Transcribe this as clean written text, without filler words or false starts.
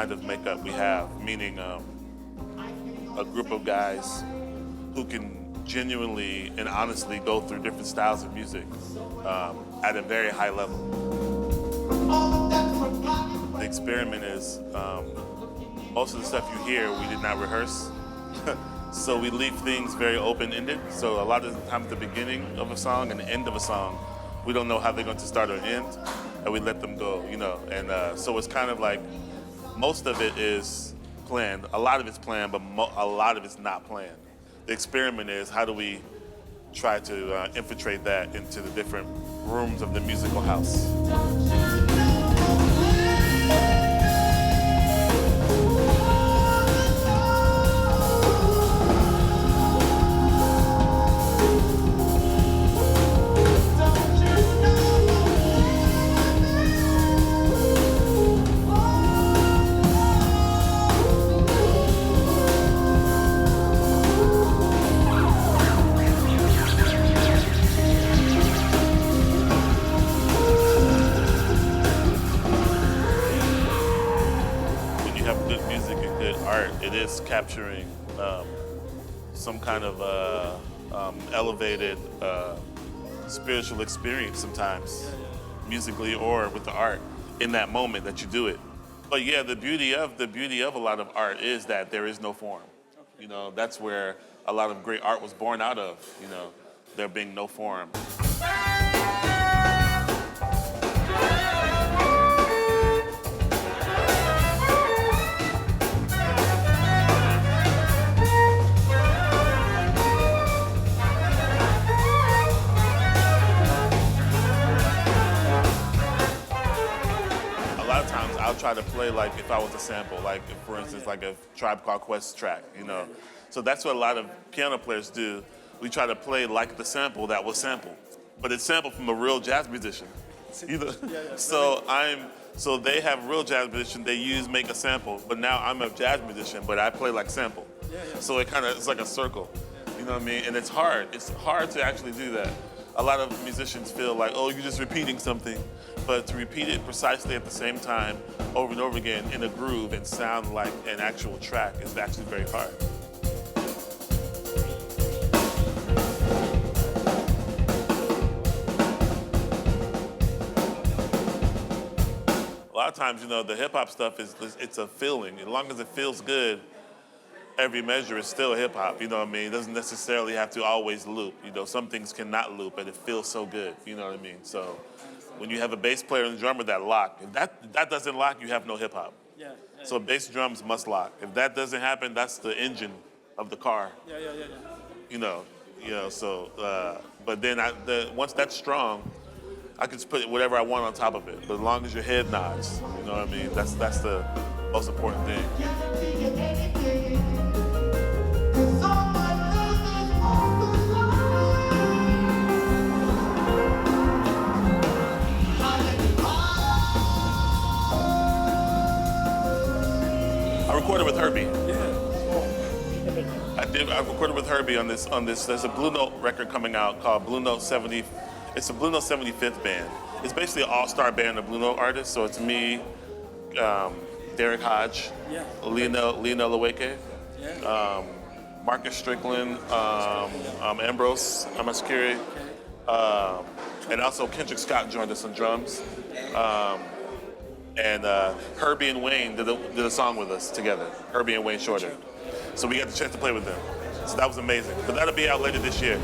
kind of makeup we have, meaning a group of guys who can genuinely and honestly go through different styles of music at a very high level. The experiment is most of the stuff you hear we did not rehearse. So we leave things very open-ended. So a lot of the time at the beginning of a song and the end of a song, we don't know how they're going to start or end, and we let them go, you know. And so it's kind of like most of it is planned. A lot of it's planned, but a lot of it's not planned. The experiment is how do we try to infiltrate that into the different rooms of the musical house. It is capturing some kind of elevated spiritual experience sometimes, musically or with the art, in that moment that you do it. But yeah, the beauty of a lot of art is that there is no form. You know, that's where a lot of great art was born out of, you know, there being no form. I'll try to play like if I was a sample, like if, for instance, like a Tribe Called Quest track, you know. So that's what a lot of piano players do. We try to play like the sample that was sampled, but it's sampled from a real jazz musician. You know? So they have a real jazz musician, they make a sample, but now I'm a jazz musician, but I play like sample. So it's like a circle, you know what I mean? And it's hard to actually do that. A lot of musicians feel like, oh, you're just repeating something. But to repeat it precisely at the same time, over and over again, in a groove and sound like an actual track is actually very hard. A lot of times, you know, the hip hop stuff it's a feeling. As long as it feels good, every measure is still hip hop, you know what I mean? It doesn't necessarily have to always loop. You know, some things cannot loop, but it feels so good, you know what I mean? So when you have a bass player and a drummer that lock, if that doesn't lock, you have no hip hop. So bass drums must lock. If that doesn't happen, that's the engine of the car. You know, so, but then once that's strong, I can just put whatever I want on top of it. But as long as your head nods, you know what I mean? That's the most important thing. I recorded with Herbie. I recorded with Herbie on this. There's a Blue Note record coming out called Blue Note 70. It's a Blue Note 75th band. It's basically an all-star band of Blue Note artists. So it's me, Derek Hodge, Lena Leweke, Marcus Strickland, Ambrose Amaskiri, and also Kendrick Scott joined us on drums. And Herbie and Wayne did a song with us together, Herbie and Wayne Shorter. So we got the chance to play with them. So that was amazing. But that'll be out later this year.